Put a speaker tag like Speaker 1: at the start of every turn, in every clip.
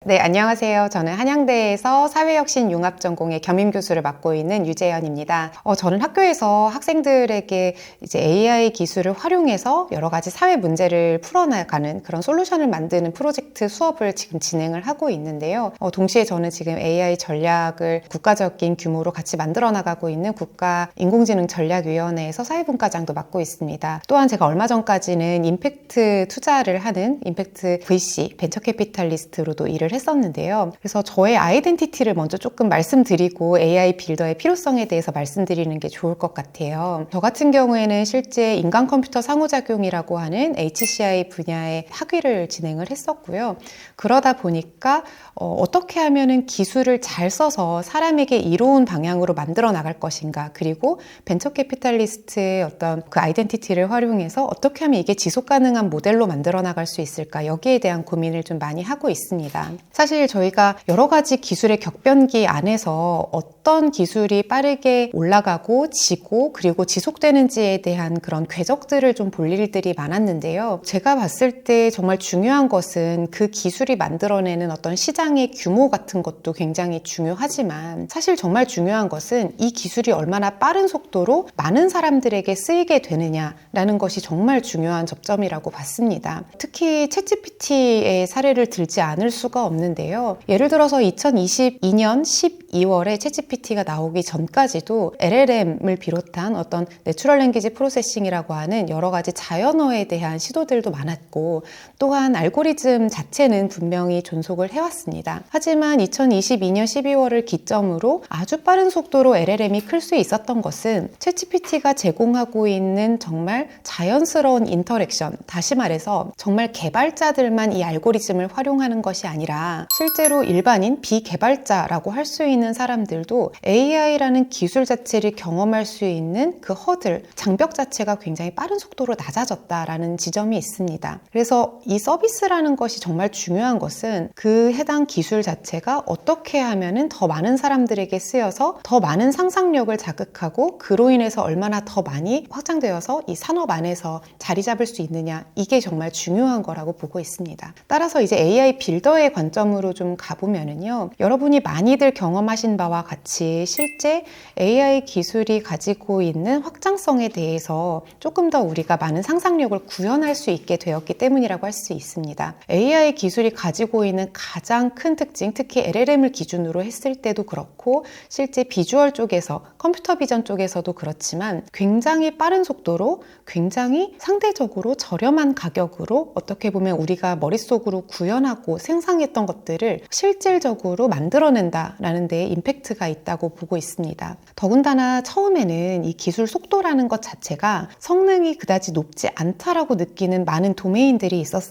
Speaker 1: 네, 안녕하세요. 저는 한양대에서 사회혁신융합 전공의 겸임교수를 맡고 있는 유재현입니다. 저는 학교에서 학생들에게 이제 AI 기술을 활용해서 여러 가지 사회 문제를 풀어나가는 그런 솔루션을 만드는 프로젝트 수업을 지금 진행을 하고 있는데요. 동시에 저는 지금 AI 전략을 국가적인 규모로 같이 만들어 나가고 있는 국가인공지능전략위원회에서 사회분과장도 맡고 있습니다. 또한 제가 얼마 전까지는 임팩트 투자를 하는 임팩트 VC, 벤처캐피탈리스트로도 일을 했었는데요. 그래서 저의 아이덴티티를 먼저 조금 말씀드리고 AI 빌더의 필요성에 대해서 말씀드리는 게 좋을 것 같아요. 저 같은 경우에는 실제 인간 컴퓨터 상호작용이라고 하는 HCI 분야의 학위를 진행을 했었고요. 그러다 보니까 어떻게 하면은 기술을 잘 써서 사람에게 이로운 방향으로 만들어 나갈 것인가, 그리고 벤처 캐피탈리스트의 어떤 그 아이덴티티를 활용해서 어떻게 하면 이게 지속 가능한 모델로 만들어 나갈 수 있을까, 여기에 대한 고민을 좀 많이 하고 있습니다. 사실 저희가 여러 가지 기술의 격변기 안에서 어떤 기술이 빠르게 올라가고 지고 그리고 지속되는지에 대한 그런 궤적들을 좀 볼 일들이 많았는데요. 제가 봤을 때 정말 중요한 것은 그 기술이 만들어내는 어떤 시장의 규모 같은 것도 굉장히 중요하지만, 사실 정말 중요한 것은 이 기술이 얼마나 빠른 속도로 많은 사람들에게 쓰이게 되느냐라는 것이 정말 중요한 접점이라고 봤습니다. 특히 챗GPT의 사례를 들지 않을 수가 없는데요. 예를 들어서 2022년 12월에 챗GPT가 나오기 전까지도 LLM을 비롯한 어떤 내추럴 랭귀지 프로세싱이라고 하는 여러 가지 자연어에 대한 시도들도 많았고, 또한 알고리즘 자체는 분명히 존속을 해왔습니다. 하지만 2022년 12월을 기점으로 아주 빠른 속도로 LLM이 클 수 있었던 것은 챗GPT가 제공하고 있는 정말 자연스러운 인터랙션, 다시 말해서 정말 개발자들만 이 알고리즘을 활용하는 것이 아니라 실제로 일반인 비개발자라고 할 수 있는 사람들도 AI라는 기술 자체를 경험할 수 있는 그 허들, 장벽 자체가 굉장히 빠른 속도로 낮아졌다라는 지점이 있습니다. 그래서 이 서비스라는 것이 정말 중요한 것은 그 해당 기술 자체가 어떻게 하면은 더 많은 사람들에게 쓰여서 더 많은 상상력을 자극하고 그로 인해서 얼마나 더 많이 확장되어서 이 산업 안에서 자리 잡을 수 있느냐, 이게 정말 중요한 거라고 보고 있습니다. 따라서 이제 AI 빌더의 관점으로 좀 가보면은요, 여러분이 많이들 경험하신 바와 같이 실제 AI 기술이 가지고 있는 확장성에 대해서 조금 더 우리가 많은 상상력을 구현할 수 있게 되었기 때문이라고 할 수 있습니다. AI 기술이 가지고 있는 가장 큰 특징, 특히 LLM을 기준으로 했을 때도 그렇고 실제 비주얼 쪽에서, 컴퓨터 비전 쪽에서도 그렇지만 굉장히 빠른 속도로 굉장히 상대적으로 저렴한 가격으로 어떻게 보면 우리가 머릿속으로 구현하고 생성했던 것들을 실질적으로 만들어낸다라는 데에 임팩트가 있다고 보고 있습니다. 더군다나 처음에는 이 기술 속도라는 것 자체가 성능이 그다지 높지 않다라고 느끼는 많은 도메인들이 있었어요.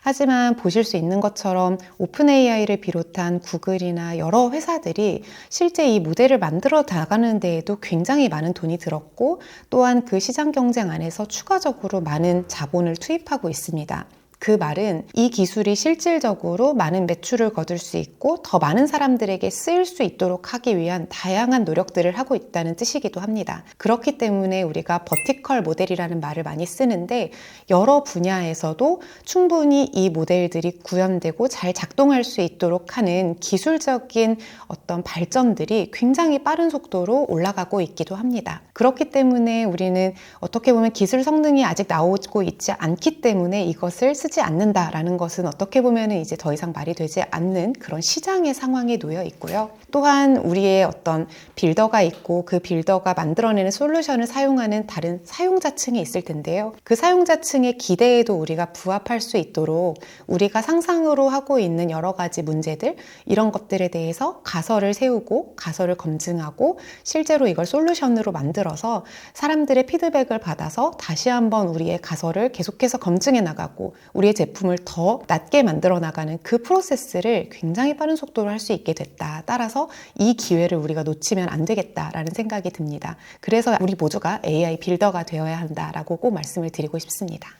Speaker 1: 하지만 보실 수 있는 것처럼 오픈 AI를 비롯한 구글이나 여러 회사들이 실제 이 모델을 만들어 나가는 데에도 굉장히 많은 돈이 들었고, 또한 그 시장 경쟁 안에서 추가적으로 많은 자본을 투입하고 있습니다. 그 말은 이 기술이 실질적으로 많은 매출을 거둘 수 있고 더 많은 사람들에게 쓰일 수 있도록 하기 위한 다양한 노력들을 하고 있다는 뜻이기도 합니다. 그렇기 때문에 우리가 버티컬 모델이라는 말을 많이 쓰는데, 여러 분야에서도 충분히 이 모델들이 구현되고 잘 작동할 수 있도록 하는 기술적인 어떤 발전들이 굉장히 빠른 속도로 올라가고 있기도 합니다. 그렇기 때문에 우리는 어떻게 보면 기술 성능이 아직 나오고 있지 않기 때문에 이것을 쓰지 않는다라는 것은 어떻게 보면 이제 더 이상 말이 되지 않는 그런 시장의 상황에 놓여 있고요. 또한 우리의 어떤 빌더가 있고 그 빌더가 만들어내는 솔루션을 사용하는 다른 사용자층이 있을 텐데요. 그 사용자층의 기대에도 우리가 부합할 수 있도록 우리가 상상으로 하고 있는 여러 가지 문제들, 이런 것들에 대해서 가설을 세우고 가설을 검증하고 실제로 이걸 솔루션으로 만들어서 사람들의 피드백을 받아서 다시 한번 우리의 가설을 계속해서 검증해 나가고 우리의 제품을 더 낮게 만들어 나가는 그 프로세스를 굉장히 빠른 속도로 할 수 있게 됐다. 따라서 이 기회를 우리가 놓치면 안 되겠다라는 생각이 듭니다. 그래서 우리 모두가 AI 빌더가 되어야 한다라고 꼭 말씀을 드리고 싶습니다.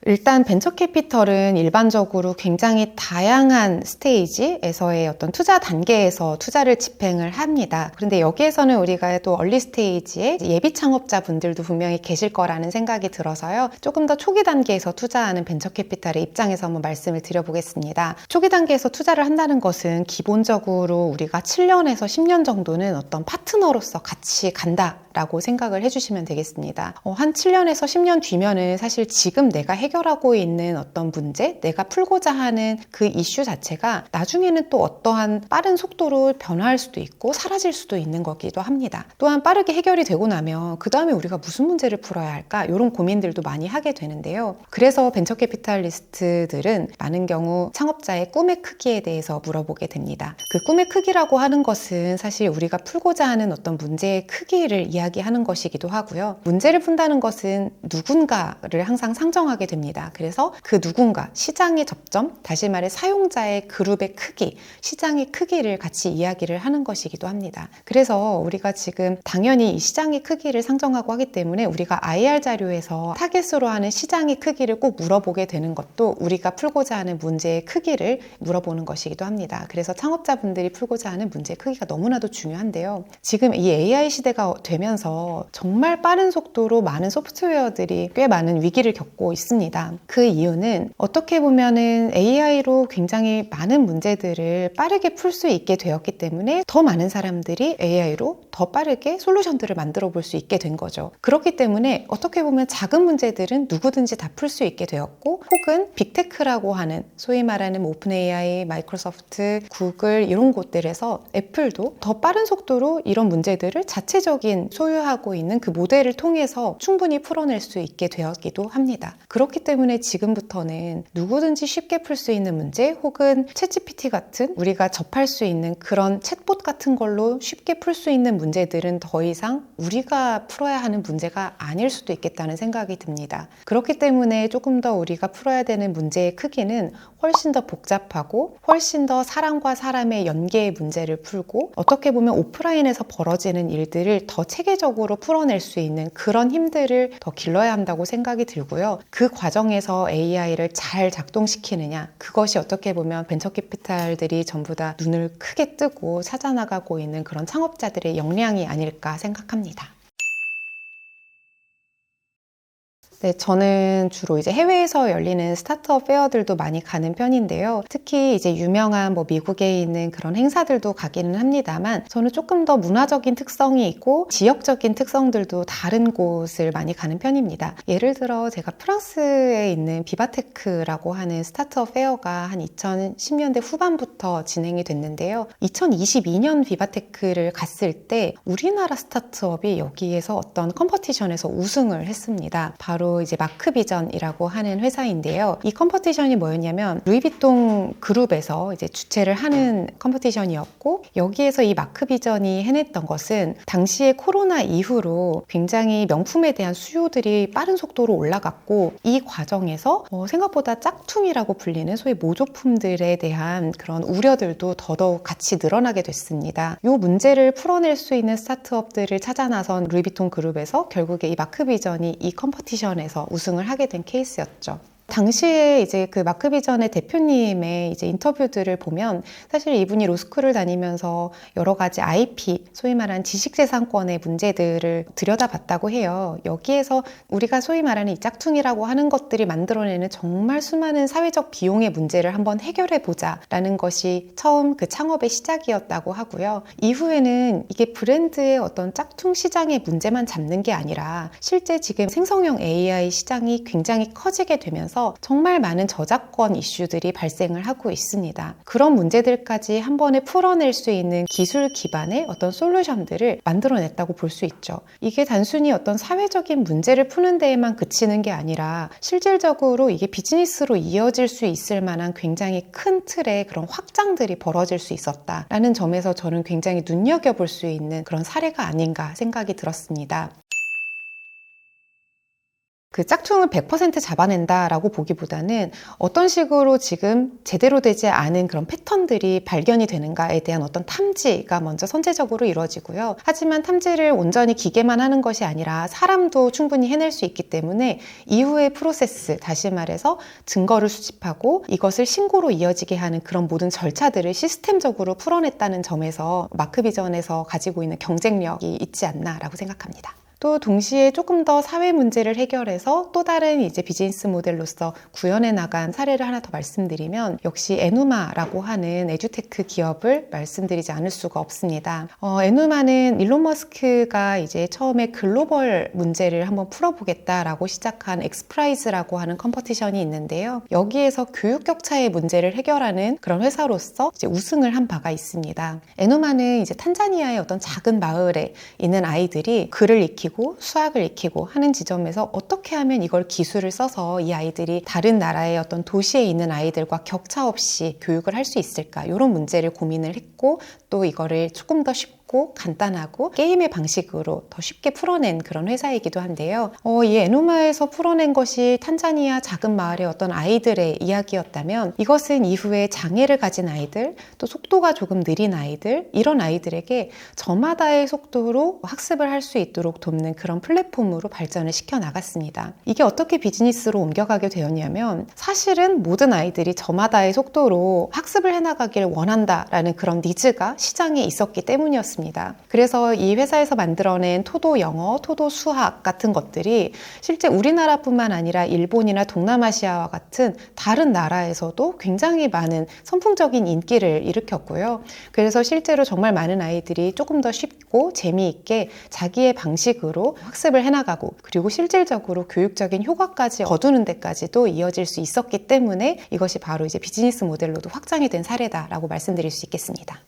Speaker 1: 일단 벤처 캐피털은 일반적으로 굉장히 다양한 스테이지에서의 어떤 투자 단계에서 투자를 집행을 합니다. 그런데 여기에서는 우리가 또 얼리 스테이지에 예비 창업자분들도 분명히 계실 거라는 생각이 들어서요. 조금 더 초기 단계에서 투자하는 벤처 캐피탈의 입장에서 한번 말씀을 드려보겠습니다. 초기 단계에서 투자를 한다는 것은 기본적으로 우리가 7년에서 10년 정도는 어떤 파트너로서 같이 간다라고 생각을 해주시면 되겠습니다. 한 7년에서 10년 뒤면은 사실 지금 내가 해결하고 있는 어떤 문제, 내가 풀고자 하는 그 이슈 자체가 나중에는 또 어떠한 빠른 속도로 변화할 수도 있고 사라질 수도 있는 거기도 합니다. 또한 빠르게 해결이 되고 나면 그 다음에 우리가 무슨 문제를 풀어야 할까? 이런 고민들도 많이 하게 되는데요. 그래서 벤처 캐피탈리스트들은 많은 경우 창업자의 꿈의 크기에 대해서 물어보게 됩니다. 그 꿈의 크기라고 하는 것은 사실 우리가 풀고자 하는 어떤 문제의 크기를 이야기하는 것이기도 하고요. 문제를 푼다는 것은 누군가를 항상 상정하게 됩니다. 그래서 그 누군가, 시장의 접점, 다시 말해 사용자의 그룹의 크기, 시장의 크기를 같이 이야기를 하는 것이기도 합니다. 그래서 우리가 지금 당연히 이 시장의 크기를 상정하고 하기 때문에 우리가 IR 자료에서 타겟으로 하는 시장의 크기를 꼭 물어보게 되는 것도 우리가 풀고자 하는 문제의 크기를 물어보는 것이기도 합니다. 그래서 창업자분들이 풀고자 하는 문제의 크기가 너무나도 중요한데요. 지금 이 AI 시대가 되면서 정말 빠른 속도로 많은 소프트웨어들이 꽤 많은 위기를 겪고 있습니다. 그 이유는 어떻게 보면은 AI로 굉장히 많은 문제들을 빠르게 풀 수 있게 되었기 때문에 더 많은 사람들이 AI로 더 빠르게 솔루션들을 만들어 볼 수 있게 된 거죠. 그렇기 때문에 어떻게 보면 작은 문제들은 누구든지 다 풀 수 있게 되었고, 혹은 빅테크라고 하는 소위 말하는 오픈 AI, 마이크로소프트, 구글 이런 곳들에서 애플도 더 빠른 속도로 이런 문제들을 자체적인 소유하고 있는 그 모델을 통해서 충분히 풀어낼 수 있게 되었기도 합니다. 그렇기 때문에 지금부터는 누구든지 쉽게 풀 수 있는 문제, 혹은 챗GPT 같은 우리가 접할 수 있는 그런 챗봇 같은 걸로 쉽게 풀 수 있는 문제들은 더 이상 우리가 풀어야 하는 문제가 아닐 수도 있겠다는 생각이 듭니다. 그렇기 때문에 조금 더 우리가 풀어야 되는 문제의 크기는 훨씬 더 복잡하고 훨씬 더 사람과 사람의 연계의 문제를 풀고, 어떻게 보면 오프라인에서 벌어지는 일들을 더 체계적으로 풀어낼 수 있는 그런 힘들을 더 길러야 한다고 생각이 들고요. 그 과정에서 AI를 잘 작동시키느냐, 그것이 어떻게 보면 벤처 캐피탈들이 전부 다 눈을 크게 뜨고 찾아나가고 있는 그런 창업자들의 역량이 아닐까 생각합니다. 네, 저는 주로 이제 해외에서 열리는 스타트업 페어들도 많이 가는 편인데요. 특히 이제 유명한 미국에 있는 그런 행사들도 가기는 합니다만, 저는 조금 더 문화적인 특성이 있고 지역적인 특성들도 다른 곳을 많이 가는 편입니다. 예를 들어 제가 프랑스에 있는 비바테크라고 하는 스타트업 페어가 한 2010년대 후반부터 진행이 됐는데요. 2022년 비바테크를 갔을 때 우리나라 스타트업이 여기에서 어떤 컴퍼티션에서 우승을 했습니다. 바로 이제 마크비전이라고 하는 회사인데요. 이 컴퍼티션이 뭐였냐면 루이비통 그룹에서 이제 주최를 하는 컴퍼티션이었고, 여기에서 이 마크비전이 해냈던 것은 당시에 코로나 이후로 굉장히 명품에 대한 수요들이 빠른 속도로 올라갔고, 이 과정에서 생각보다 짝퉁이라고 불리는 소위 모조품들에 대한 그런 우려들도 더더욱 같이 늘어나게 됐습니다. 이 문제를 풀어낼 수 있는 스타트업들을 찾아 나선 루이비통 그룹에서 결국에 이 마크비전이 이 컴퍼티션에서 우승을 하게 된 케이스였죠. 당시에 이제 그 마크비전의 대표님의 이제 인터뷰들을 보면 사실 이분이 로스쿨을 다니면서 여러 가지 IP, 소위 말하는 지식재산권의 문제들을 들여다봤다고 해요. 여기에서 우리가 소위 말하는 이 짝퉁이라고 하는 것들이 만들어내는 정말 수많은 사회적 비용의 문제를 한번 해결해보자 라는 것이 처음 그 창업의 시작이었다고 하고요. 이후에는 이게 브랜드의 어떤 짝퉁 시장의 문제만 잡는 게 아니라 실제 지금 생성형 AI 시장이 굉장히 커지게 되면서 정말 많은 저작권 이슈들이 발생을 하고 있습니다. 그런 문제들까지 한 번에 풀어낼 수 있는 기술 기반의 어떤 솔루션들을 만들어냈다고 볼 수 있죠. 이게 단순히 어떤 사회적인 문제를 푸는 데에만 그치는 게 아니라 실질적으로 이게 비즈니스로 이어질 수 있을 만한 굉장히 큰 틀의 그런 확장들이 벌어질 수 있었다라는 점에서 저는 굉장히 눈여겨볼 수 있는 그런 사례가 아닌가 생각이 들었습니다. 그 짝퉁을 100% 잡아낸다라고 보기보다는 어떤 식으로 지금 제대로 되지 않은 그런 패턴들이 발견이 되는가에 대한 어떤 탐지가 먼저 선제적으로 이루어지고요. 하지만 탐지를 온전히 기계만 하는 것이 아니라 사람도 충분히 해낼 수 있기 때문에 이후의 프로세스, 다시 말해서 증거를 수집하고 이것을 신고로 이어지게 하는 그런 모든 절차들을 시스템적으로 풀어냈다는 점에서 마크 비전에서 가지고 있는 경쟁력이 있지 않나라고 생각합니다. 또 동시에 조금 더 사회 문제를 해결해서 또 다른 이제 비즈니스 모델로서 구현해 나간 사례를 하나 더 말씀드리면 역시 에누마라고 하는 에듀테크 기업을 말씀드리지 않을 수가 없습니다. 에누마는 일론 머스크가 이제 처음에 글로벌 문제를 한번 풀어보겠다라고 시작한 엑스프라이즈라고 하는 컴퍼티션이 있는데요. 여기에서 교육 격차의 문제를 해결하는 그런 회사로서 이제 우승을 한 바가 있습니다. 에누마는 이제 탄자니아의 어떤 작은 마을에 있는 아이들이 글을 익히고 수학을 익히고 하는 지점에서 어떻게 하면 이걸 기술을 써서 이 아이들이 다른 나라의 어떤 도시에 있는 아이들과 격차 없이 교육을 할 수 있을까, 이런 문제를 고민을 했고 또 이거를 조금 더 쉽고 간단하고 게임의 방식으로 더 쉽게 풀어낸 그런 회사이기도 한데요. 이 에누마에서 풀어낸 것이 탄자니아 작은 마을의 어떤 아이들의 이야기였다면 이것은 이후에 장애를 가진 아이들, 또 속도가 조금 느린 아이들, 이런 아이들에게 저마다의 속도로 학습을 할 수 있도록 돕는 그런 플랫폼으로 발전을 시켜 나갔습니다. 이게 어떻게 비즈니스로 옮겨가게 되었냐면 사실은 모든 아이들이 저마다의 속도로 학습을 해나가길 원한다라는 그런 니즈가 시장에 있었기 때문이었습니다. 그래서 이 회사에서 만들어낸 토도 영어, 토도 수학 같은 것들이 실제 우리나라뿐만 아니라 일본이나 동남아시아와 같은 다른 나라에서도 굉장히 많은 선풍적인 인기를 일으켰고요. 그래서 실제로 정말 많은 아이들이 조금 더 쉽고 재미있게 자기의 방식으로 학습을 해나가고 그리고 실질적으로 교육적인 효과까지 거두는 데까지도 이어질 수 있었기 때문에 이것이 바로 이제 비즈니스 모델로도 확장이 된 사례다라고 말씀드릴 수 있겠습니다.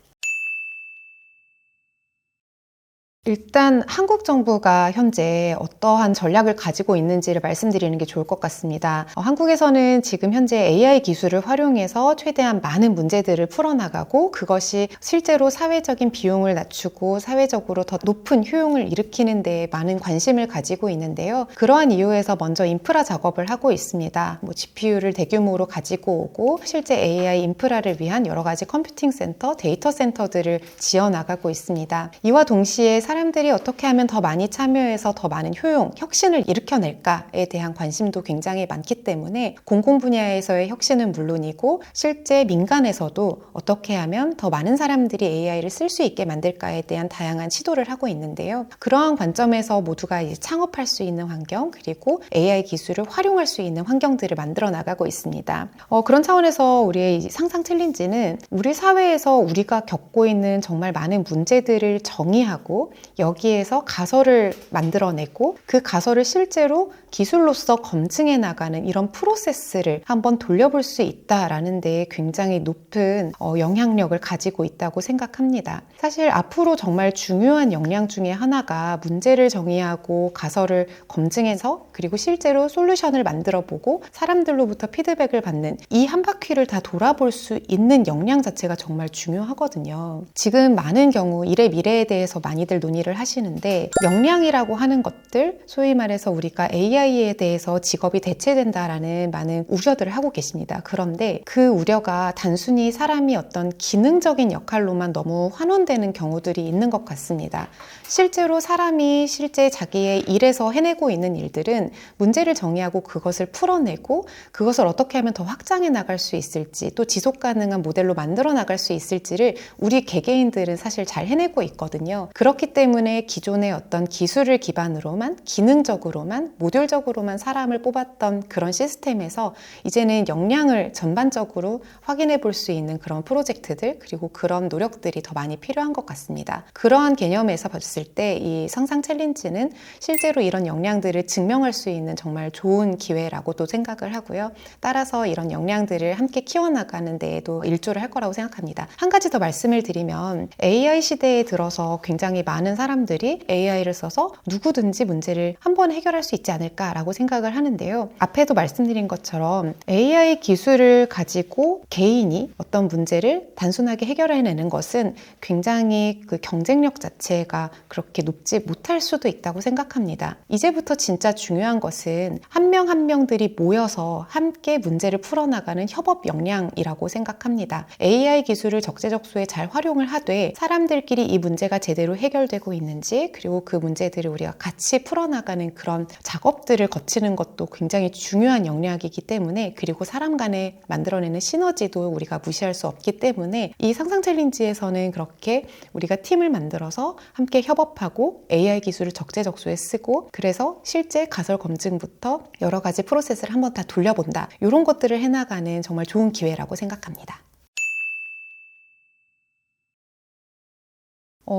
Speaker 1: 일단 한국 정부가 현재 어떠한 전략을 가지고 있는지를 말씀드리는 게 좋을 것 같습니다. 한국에서는 지금 현재 AI 기술을 활용해서 최대한 많은 문제들을 풀어나가고 그것이 실제로 사회적인 비용을 낮추고 사회적으로 더 높은 효용을 일으키는 데 많은 관심을 가지고 있는데요. 그러한 이유에서 먼저 인프라 작업을 하고 있습니다. GPU를 대규모로 가지고 오고 실제 AI 인프라를 위한 여러 가지 컴퓨팅 센터, 데이터 센터들을 지어나가고 있습니다. 이와 동시에 사람들이 어떻게 하면 더 많이 참여해서 더 많은 효용, 혁신을 일으켜낼까에 대한 관심도 굉장히 많기 때문에 공공 분야에서의 혁신은 물론이고 실제 민간에서도 어떻게 하면 더 많은 사람들이 AI를 쓸 수 있게 만들까에 대한 다양한 시도를 하고 있는데요. 그러한 관점에서 모두가 이제 창업할 수 있는 환경, 그리고 AI 기술을 활용할 수 있는 환경들을 만들어 나가고 있습니다. 그런 차원에서 우리의 상상 챌린지는 우리 사회에서 우리가 겪고 있는 정말 많은 문제들을 정의하고 여기에서 가설을 만들어내고 그 가설을 실제로 기술로서 검증해 나가는 이런 프로세스를 한번 돌려볼 수 있다라는 데 굉장히 높은 영향력을 가지고 있다고 생각합니다. 사실 앞으로 정말 중요한 역량 중에 하나가 문제를 정의하고 가설을 검증해서 그리고 실제로 솔루션을 만들어 보고 사람들로부터 피드백을 받는 이 한 바퀴를 다 돌아볼 수 있는 역량 자체가 정말 중요하거든요. 지금 많은 경우 일의 미래에 대해서 많이들 논의를 하시는데 역량이라고 하는 것들, 소위 말해서 우리가 AI에 대해서 직업이 대체된다라는 많은 우려들을 하고 계십니다. 그런데 그 우려가 단순히 사람이 어떤 기능적인 역할로만 너무 환원되는 경우들이 있는 것 같습니다. 실제로 사람이 실제 자기의 일에서 해내고 있는 일들은 문제를 정의하고 그것을 풀어내고 그것을 어떻게 하면 더 확장해 나갈 수 있을지 또 지속 가능한 모델로 만들어 나갈 수 있을지를 우리 개개인들은 사실 잘 해내고 있거든요. 그렇기 때문에 기존의 어떤 기술을 기반으로만 기능적으로만 모듈적으로만 사람을 뽑았던 그런 시스템에서 이제는 역량을 전반적으로 확인해 볼 수 있는 그런 프로젝트들 그리고 그런 노력들이 더 많이 필요한 것 같습니다. 그러한 개념에서 봤을 때 이 상상 챌린지는 실제로 이런 역량들을 증명할 수 있는 정말 좋은 기회라고도 생각을 하고요. 따라서 이런 역량들을 함께 키워나가는 데에도 일조를 할 거라고 생각합니다. 한 가지 더 말씀을 드리면 AI 시대에 들어서 굉장히 많은 많은 사람들이 AI를 써서 누구든지 문제를 한 번에 해결할 수 있지 않을까라고 생각을 하는데요. 앞에도 말씀드린 것처럼 AI 기술을 가지고 개인이 어떤 문제를 단순하게 해결해내는 것은 굉장히 그 경쟁력 자체가 그렇게 높지 못할 수도 있다고 생각합니다. 이제부터 진짜 중요한 것은 한 명 한 명들이 모여서 함께 문제를 풀어나가는 협업 역량이라고 생각합니다. AI 기술을 적재적소에 잘 활용을 하되 사람들끼리 이 문제가 제대로 해결되고 있는지, 그리고 그 문제들을 우리가 같이 풀어나가는 그런 작업들을 거치는 것도 굉장히 중요한 역량이기 때문에, 그리고 사람 간에 만들어내는 시너지도 우리가 무시할 수 없기 때문에 이 상상 챌린지에서는 그렇게 우리가 팀을 만들어서 함께 협업하고 AI 기술을 적재적소에 쓰고, 그래서 실제 가설 검증부터 여러 가지 프로세스를 한번 다 돌려본다, 이런 것들을 해나가는 정말 좋은 기회라고 생각합니다.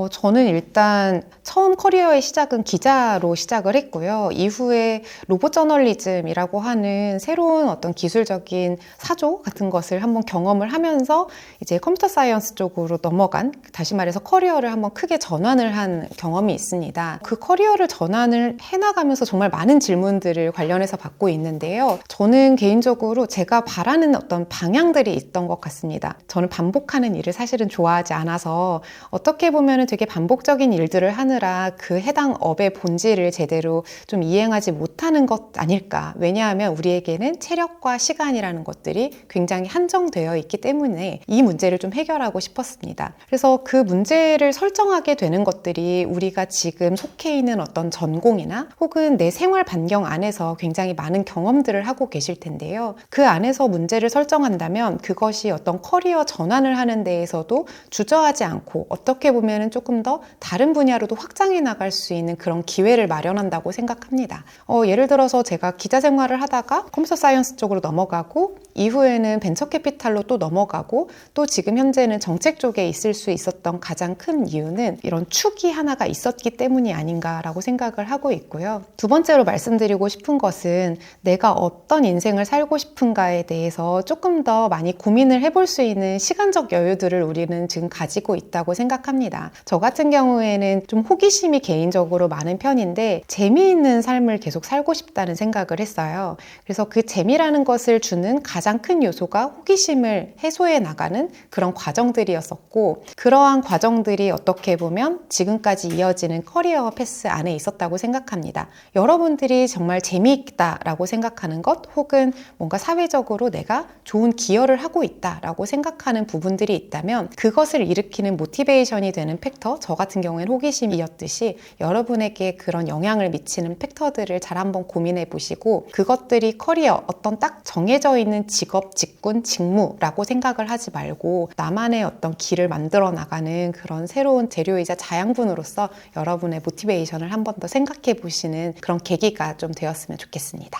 Speaker 1: 저는 일단 처음 커리어의 시작은 기자로 시작을 했고요. 이후에 로봇 저널리즘이라고 하는 새로운 어떤 기술적인 사조 같은 것을 한번 경험을 하면서 이제 컴퓨터 사이언스 쪽으로 넘어간, 다시 말해서 커리어를 한번 크게 전환을 한 경험이 있습니다. 그 커리어를 전환을 해나가면서 정말 많은 질문들을 관련해서 받고 있는데요. 저는 개인적으로 제가 바라는 어떤 방향들이 있던 것 같습니다. 저는 반복하는 일을 사실은 좋아하지 않아서 어떻게 보면 되게 반복적인 일들을 하느라 그 해당 업의 본질을 제대로 좀 이행하지 못하는 것 아닐까. 왜냐하면 우리에게는 체력과 시간이라는 것들이 굉장히 한정되어 있기 때문에 이 문제를 좀 해결하고 싶었습니다. 그래서 그 문제를 설정하게 되는 것들이 우리가 지금 속해 있는 어떤 전공이나 혹은 내 생활 반경 안에서 굉장히 많은 경험들을 하고 계실 텐데요. 그 안에서 문제를 설정한다면 그것이 어떤 커리어 전환을 하는 데에서도 주저하지 않고 어떻게 보면 조금 더 다른 분야로도 확장해 나갈 수 있는 그런 기회를 마련한다고 생각합니다. 예를 들어서 제가 기자 생활을 하다가 컴퓨터 사이언스 쪽으로 넘어가고 이후에는 벤처 캐피탈로 또 넘어가고 또 지금 현재는 정책 쪽에 있을 수 있었던 가장 큰 이유는 이런 축이 하나가 있었기 때문이 아닌가라고 생각을 하고 있고요. 두 번째로 말씀드리고 싶은 것은 내가 어떤 인생을 살고 싶은가에 대해서 조금 더 많이 고민을 해볼 수 있는 시간적 여유들을 우리는 지금 가지고 있다고 생각합니다. 저 같은 경우에는 좀 호기심이 개인적으로 많은 편인데 재미있는 삶을 계속 살고 싶다는 생각을 했어요. 그래서 그 재미라는 것을 주는 가장 큰 요소가 호기심을 해소해 나가는 그런 과정들이었었고, 그러한 과정들이 어떻게 보면 지금까지 이어지는 커리어 패스 안에 있었다고 생각합니다. 여러분들이 정말 재미있다라고 생각하는 것, 혹은 뭔가 사회적으로 내가 좋은 기여를 하고 있다라고 생각하는 부분들이 있다면 그것을 일으키는 모티베이션이 되는 팩터, 저 같은 경우에는 호기심이었듯이 여러분에게 그런 영향을 미치는 팩터들을 잘 한번 고민해 보시고, 그것들이 커리어, 어떤 딱 정해져 있는 직업, 직군, 직무라고 생각을 하지 말고 나만의 어떤 길을 만들어 나가는 그런 새로운 재료이자 자양분으로서 여러분의 모티베이션을 한 번 더 생각해 보시는 그런 계기가 좀 되었으면 좋겠습니다.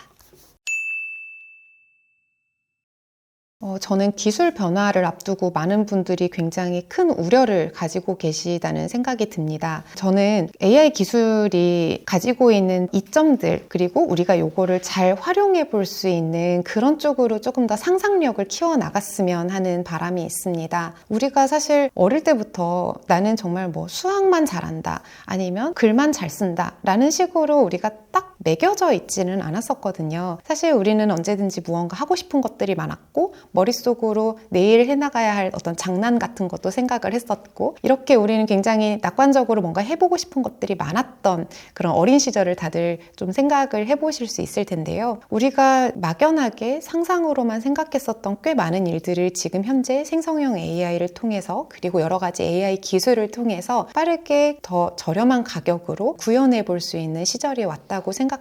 Speaker 1: 저는 기술 변화를 앞두고 많은 분들이 굉장히 큰 우려를 가지고 계시다는 생각이 듭니다. 저는 AI 기술이 가지고 있는 이점들, 그리고 우리가 요거를 잘 활용해 볼 수 있는 그런 쪽으로 조금 더 상상력을 키워나갔으면 하는 바람이 있습니다. 우리가 사실 어릴 때부터 나는 정말 뭐 수학만 잘한다, 아니면 글만 잘 쓴다 라는 식으로 우리가 딱 매겨져 있지는 않았었거든요. 사실 우리는 언제든지 무언가 하고 싶은 것들이 많았고, 머릿속으로 내일 해나가야 할 어떤 장난 같은 것도 생각을 했었고, 이렇게 우리는 굉장히 낙관적으로 뭔가 해보고 싶은 것들이 많았던 그런 어린 시절을 다들 좀 생각을 해보실 수 있을 텐데요. 우리가 막연하게 상상으로만 생각했었던 꽤 많은 일들을 지금 현재 생성형 AI를 통해서, 그리고 여러 가지 AI 기술을 통해서 빠르게 더 저렴한 가격으로 구현해 볼 수 있는 시절이 왔다고 생각합니다.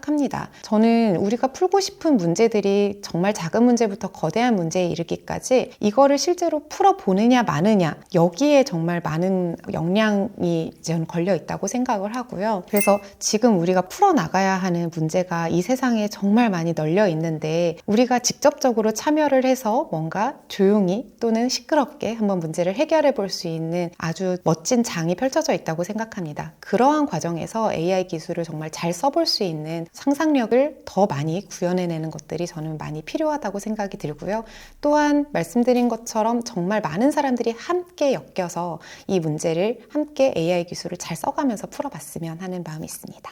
Speaker 1: 저는 우리가 풀고 싶은 문제들이 정말 작은 문제부터 거대한 문제에 이르기까지 이거를 실제로 풀어보느냐 마느냐, 여기에 정말 많은 역량이 저는 걸려 있다고 생각을 하고요. 그래서 지금 우리가 풀어나가야 하는 문제가 이 세상에 정말 많이 널려 있는데, 우리가 직접적으로 참여를 해서 뭔가 조용히 또는 시끄럽게 한번 문제를 해결해 볼 수 있는 아주 멋진 장이 펼쳐져 있다고 생각합니다. 그러한 과정에서 AI 기술을 정말 잘 써볼 수 있는 있는 상상력을 더 많이 구현해내는 것들이 저는 많이 필요하다고 생각이 들고요. 또한 말씀드린 것처럼 정말 많은 사람들이 함께 엮여서 이 문제를 함께 AI 기술을 잘 써가면서 풀어봤으면 하는 마음이 있습니다.